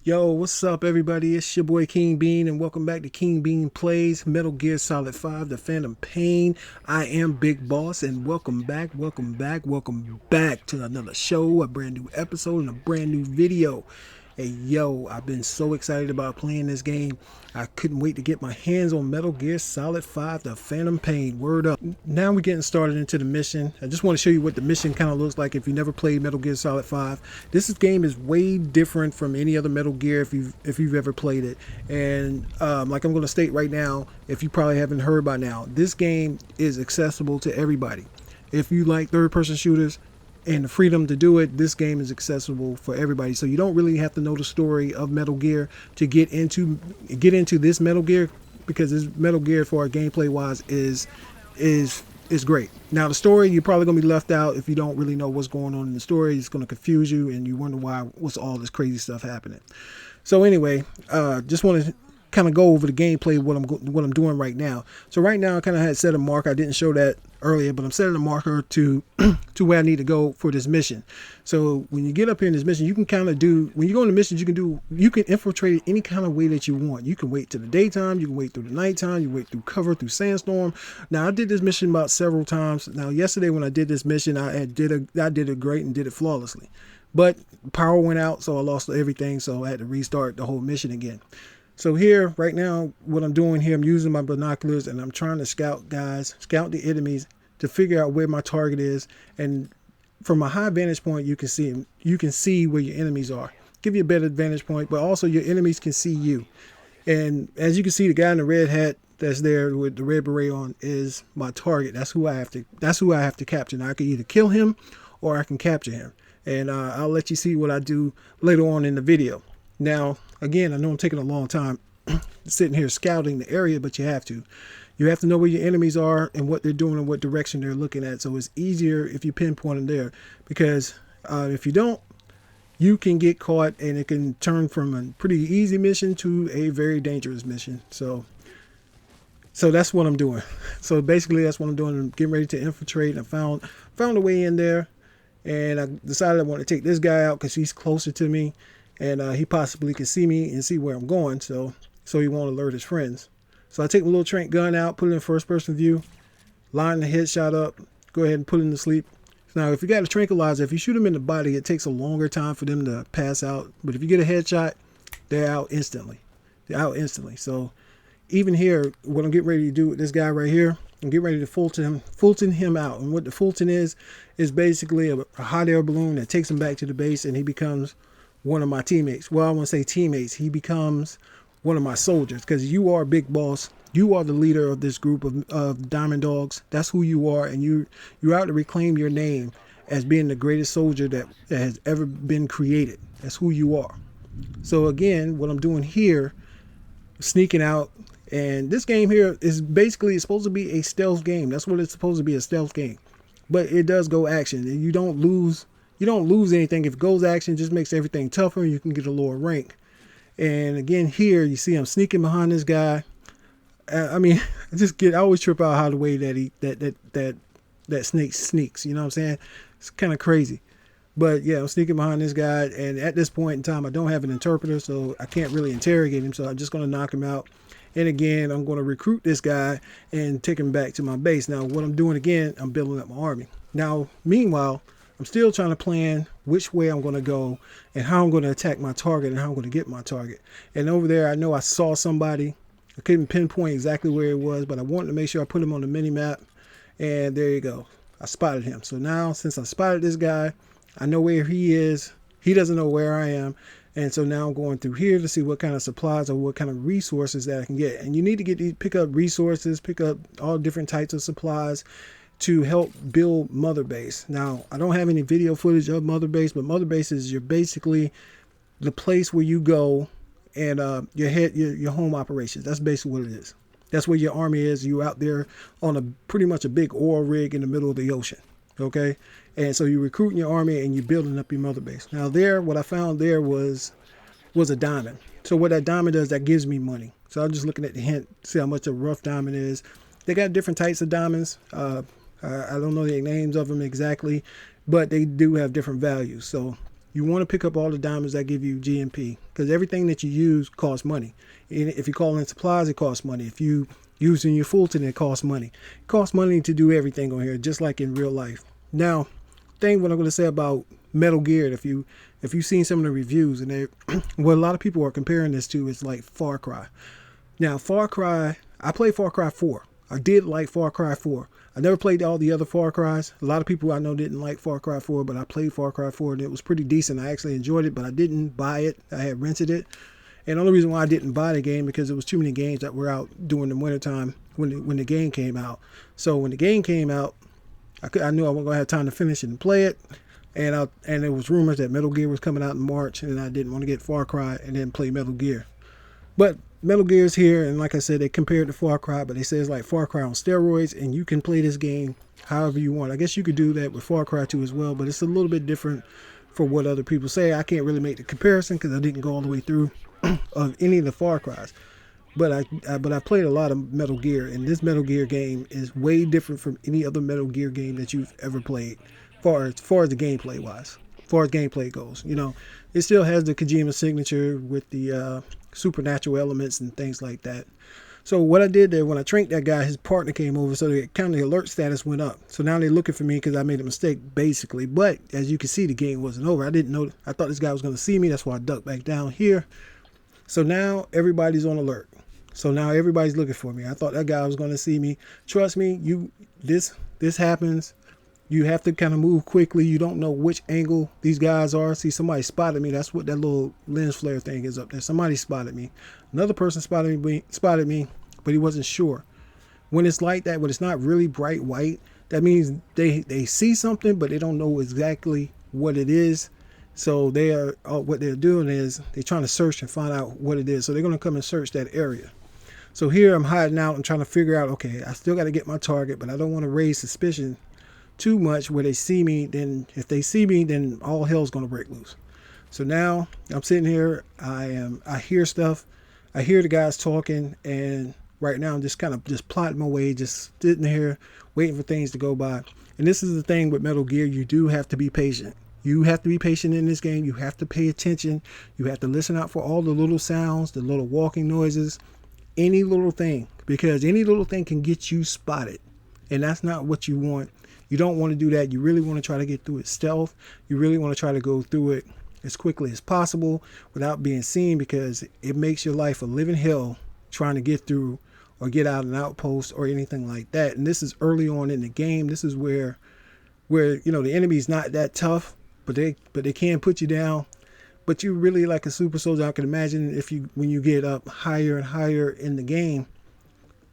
Yo, what's up, everybody? It's your boy King Bean, and welcome back to King Bean Plays Metal Gear Solid 5 The Phantom Pain. I am Big Boss, and welcome back to another show, a brand new episode, and a brand new video. Hey, yo, I've been so excited about playing this game. I couldn't wait to get my hands on Metal Gear Solid 5 The Phantom Pain. Word up. Now we're getting started into the mission. I just want to show you what the mission kind of looks like if you never played Metal Gear Solid 5. Game is way different from any other Metal Gear if you've ever played it. And like I'm going to state right now, if you probably haven't heard by now, this game is accessible to everybody. If you like third-person shooters and the freedom to do it, this game is accessible for everybody. So you don't really have to know the story of Metal Gear to get into this Metal Gear, because this Metal Gear, for our gameplay wise, is great. Now the story, you're probably gonna be left out if you don't really know what's going on in the story. It's gonna confuse you and you wonder what's all this crazy stuff happening. So anyway, just want to kind of go over the gameplay, what I'm doing right now. So right now I kind of had set a mark. I didn't show that earlier, but I'm setting a marker to to where I need to go for this mission. So when you get up here in this mission, you can kind of do, when you go into missions, you can infiltrate it any kind of way that you want. You can wait till the daytime, you can wait through the nighttime, you can wait through cover, through sandstorm. Now I did this mission about several times. Now yesterday when I did this mission, I did it great and did it flawlessly. But power went out, so I lost everything, so I had to restart the whole mission again. So here, right now, what I'm doing here, I'm using my binoculars and I'm trying to scout the enemies to figure out where my target is. And from a high vantage point, you can see where your enemies are. Give you a better vantage point, but also your enemies can see you. And as you can see, the guy in the red hat that's there with the red beret on is my target. That's who I have to capture. Now I can either kill him or I can capture him. And I'll let you see what I do later on in the video. Now, again, I know I'm taking a long time sitting here scouting the area, but you have to. You have to know where your enemies are and what they're doing and what direction they're looking at. So it's easier if you pinpoint them there, because if you don't, you can get caught and it can turn from a pretty easy mission to a very dangerous mission. So that's what I'm doing. So basically that's what I'm doing. I'm getting ready to infiltrate. I found a way in there, and I decided I want to take this guy out because he's closer to me. And he possibly can see me and see where I'm going, so he won't alert his friends. So I take my little trank gun out, put it in first person view, line the headshot up, go ahead and put him to sleep. Now, if you got a tranquilizer, if you shoot them in the body, it takes a longer time for them to pass out. But if you get a headshot, they're out instantly. So even here, what I'm getting ready to do with this guy right here, I'm getting ready to Fulton him out. And what the Fulton is basically a hot air balloon that takes him back to the base, and he becomes one of my teammates. Well, I want to say teammates. He becomes one of my soldiers, because you are Big Boss. You are the leader of this group of Diamond Dogs. That's who you are, and you're out to reclaim your name as being the greatest soldier that has ever been created. That's who you are. So again, what I'm doing here, sneaking out, and this game here is basically supposed to be a stealth game. That's what it's supposed to be, a stealth game. But it does go action, and you don't lose anything. If it goes action, it just makes everything tougher and you can get a lower rank. And again, here you see I'm sneaking behind this guy. I mean, I always trip out how the way that snake sneaks, you know what I'm saying? It's kind of crazy. But yeah, I'm sneaking behind this guy, and at this point in time I don't have an interpreter, so I can't really interrogate him, so I'm just going to knock him out. And again, I'm going to recruit this guy and take him back to my base. Now what I'm doing again, I'm building up my army. Now meanwhile, I'm still trying to plan which way I'm going to go and how I'm going to attack my target and how I'm going to get my target. And over there, I know I saw somebody. I couldn't pinpoint exactly where it was, but I wanted to make sure I put him on the mini map. And there you go. I spotted him. So now, since I spotted this guy, I know where he is. He doesn't know where I am. And so now I'm going through here to see what kind of supplies or what kind of resources that I can get. And you need to pick up resources, pick up all different types of supplies to help build Mother Base. Now, I don't have any video footage of Mother Base, but Mother Base is basically the place where you go and your home operations. That's basically what it is. That's where your army is. You're out there on pretty much a big oil rig in the middle of the ocean. Okay, and so you're recruiting your army and you're building up your Mother Base. Now what I found there was a diamond. So what that diamond does, that gives me money. So I'm just looking at the hint, see how much a rough diamond is. They got different types of diamonds. I don't know the names of them exactly, but they do have different values. So you want to pick up all the diamonds that give you GMP, because everything that you use costs money. If you call in supplies, it costs money. If you using your Fulton, it costs money. It costs money to do everything on here, just like in real life. Now, what I'm going to say about Metal Gear, if you've seen some of the reviews, and they, what a lot of people are comparing this to is like Far Cry. Now, Far Cry, I played Far Cry 4. I did like Far Cry 4. I never played all the other Far Cries. A lot of people I know didn't like Far Cry 4, but I played Far Cry 4 and it was pretty decent. I actually enjoyed it, but I didn't buy it. I had rented it. And the only reason why I didn't buy the game because it was too many games that were out during the wintertime when the game came out. So when the game came out, I knew I wasn't going to have time to finish it and play it. And there was rumors that Metal Gear was coming out in March, and I didn't want to get Far Cry and then play Metal Gear. But Metal Gear is here, and like I said, they compared it to Far Cry, but they say it's like Far Cry on steroids, and you can play this game however you want. I guess you could do that with Far Cry 2 as well, but it's a little bit different for what other people say. I can't really make the comparison because I didn't go all the way through of any of the Far Cries. But I played a lot of Metal Gear, and this Metal Gear game is way different from any other Metal Gear game that you've ever played, as far as the gameplay wise, as far as gameplay goes. You know, it still has the Kojima signature with the supernatural elements and things like that. So what I did there, when I tranked that guy, his partner came over, so the kind of the alert status went up. So now they're looking for me because I made a mistake, basically. But as you can see, the game wasn't over. I didn't know. I thought this guy was going to see me. That's why I ducked back down here. So now everybody's on alert. So now everybody's looking for me. I thought that guy was going to see me. Trust me, this happens. You have to kind of move quickly. You don't know which angle these guys are. See, somebody spotted me. That's what that little lens flare thing is up there. Somebody spotted me. Another person spotted me, but he wasn't sure. When it's like that, when it's not really bright white, that means they see something, but they don't know exactly what it is. So what they're doing is they're trying to search and find out what it is. So they're going to come and search that area. So here I'm hiding out and trying to figure out, okay, I still got to get my target, but I don't want to raise suspicion too much where they see me. Then if they see me, then all hell's going to break loose. So now I'm sitting here. I hear stuff. I hear the guys talking, and right now I'm just kind of just plotting my way, just sitting here waiting for things to go by. And this is the thing with Metal Gear. You do have to be patient. You have to be patient in this game. You have to pay attention. You have to listen out for all the little sounds, the little walking noises, any little thing, because any little thing can get you spotted. And that's not what you want. You don't want to do that. You really want to try to get through it stealth. You really want to try to go through it as quickly as possible without being seen, because it makes your life a living hell trying to get through or get out an outpost or anything like that. And this is early on in the game. This is where you know the enemy's not that tough, but they can put you down. But you really like a super soldier. I can imagine when you get up higher and higher in the game,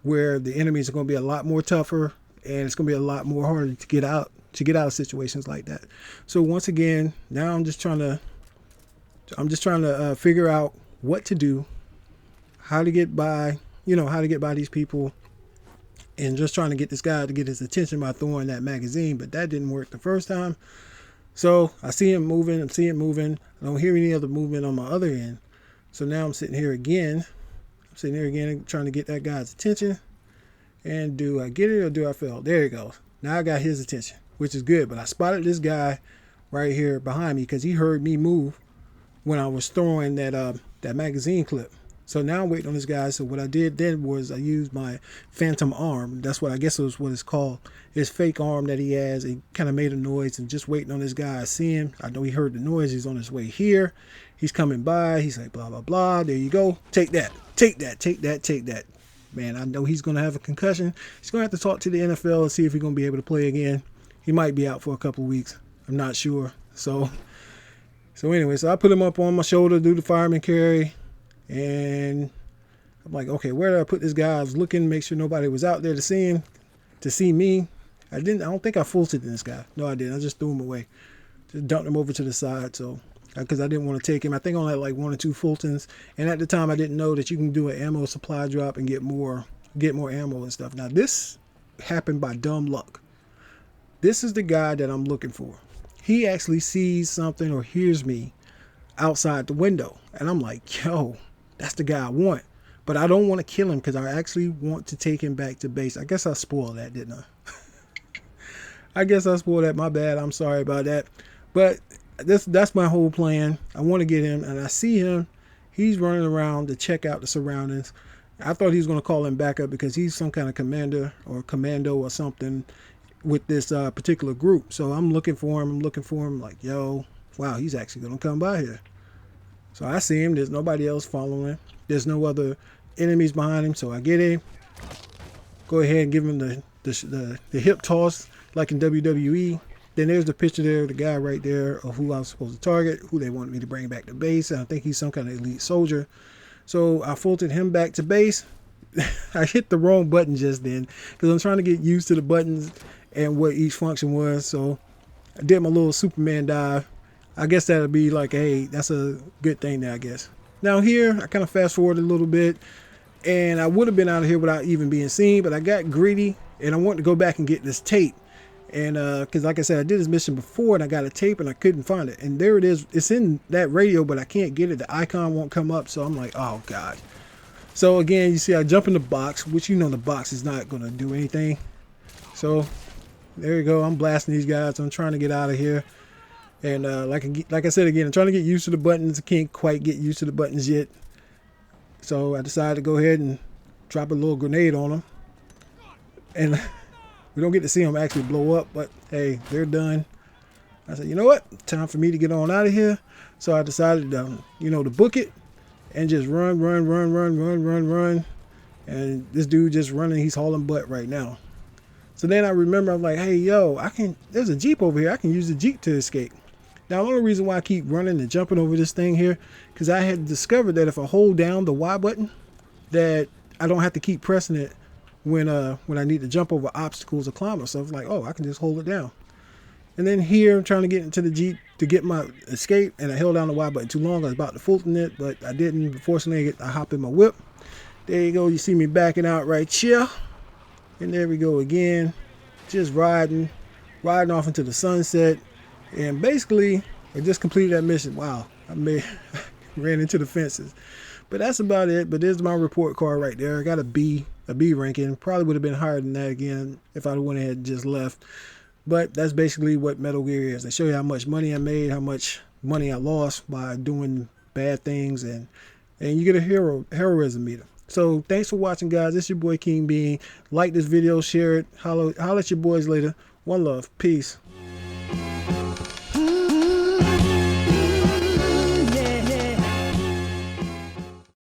where the enemies are going to be a lot more tougher, and it's going to be a lot more harder to get out of situations like that. So once again, now I'm just trying to figure out what to do, how to get by, how to get by these people, and just trying to get this guy to get his attention by throwing that magazine. But that didn't work the first time. So I see him moving. I don't hear any other movement on my other end. So now I'm sitting here again. Trying to get that guy's attention. And do I get it or do I fail? There he goes. Now I got his attention, which is good. But I spotted this guy right here behind me because he heard me move when I was throwing that magazine clip. So now I'm waiting on this guy. So what I did then was I used my phantom arm. That's what I guess it was what it's called. His fake arm that he has. He kind of made a noise and just waiting on this guy. I see him. I know he heard the noise. He's on his way here. He's coming by. He's like, blah, blah, blah. There you go. Take that. Take that. Take that. Take that. Man, I know he's going to have a concussion. He's going to have to talk to the NFL and see if he's going to be able to play again. He might be out for a couple of weeks. I'm not sure. So anyway, so I put him up on my shoulder, do the fireman carry. And I'm like, okay, where did I put this guy? I was looking to make sure nobody was out there to see him, to see me. I don't think I Fultoned this guy. No, I didn't. I just threw him away. Just dumped him over to the side. So, because I didn't want to take him. I think I only had like 1 or 2 Fultons. And at the time, I didn't know that you can do an ammo supply drop and get more ammo and stuff. Now, this happened by dumb luck. This is the guy that I'm looking for. He actually sees something or hears me outside the window. And I'm like, yo, that's the guy I want. But I don't want to kill him because I actually want to take him back to base. I guess I spoiled that, didn't I? I guess I spoiled that. My bad. I'm sorry about that. But that's my whole plan. I want to get him, and I see him. He's running around to check out the surroundings. I thought he was going to call him back up because he's some kind of commander or commando or something with this particular group. So I'm looking for him. I'm looking for him like, yo, wow, he's actually going to come by here. So I see him. There's nobody else following. There's no other enemies behind him. So I get him. Go ahead and give him the hip toss like in WWE. Then there's the picture there, the guy right there of who I was supposed to target, who they wanted me to bring back to base. And I think he's some kind of elite soldier. So I folded him back to base. I hit the wrong button just then because I'm trying to get used to the buttons and what each function was. So I did my little Superman dive. I guess that'll be like, hey, that's a good thing there, I guess. Now here, I kind of fast forward a little bit, and I would have been out of here without even being seen, but I got greedy, and I wanted to go back and get this tape. And because like I said, I did this mission before, and I got a tape, and I couldn't find it. And there it is. It's in that radio, but I can't get it. The icon won't come up, so I'm like, oh, God. So again, you see I jump in the box, which you know the box is not going to do anything. So there you go. I'm blasting these guys. I'm trying to get out of here. And like I said again, I'm trying to get used to the buttons. I can't quite get used to the buttons yet. So I decided to go ahead and drop a little grenade on them. And we don't get to see them actually blow up, but hey, they're done. I said, you know what? Time for me to get on out of here. So I decided to book it and just run. And this dude just running, he's hauling butt right now. So then I remember, I'm like, hey, yo, there's a Jeep over here. I can use the Jeep to escape. Now, the only reason why I keep running and jumping over this thing here, because I had discovered that if I hold down the Y button, that I don't have to keep pressing it when I need to jump over obstacles or climb or stuff. Like, oh, I can just hold it down. And then here, I'm trying to get into the Jeep to get my escape, and I held down the Y button too long. I was about to Fulton it, but I didn't. Fortunately, I hop in my whip. There you go. You see me backing out right here. And there we go again. Just riding off into the sunset. And basically, I just completed that mission. Wow, ran into the fences. But that's about it. But there's my report card right there. I got a B ranking. Probably would have been higher than that again if I went ahead and just left. But that's basically what Metal Gear is. They show you how much money I made, how much money I lost by doing bad things, and you get a heroism meter. So thanks for watching, guys. It's your boy King Bean. Like this video, share it, holler at your boys later. One love. Peace.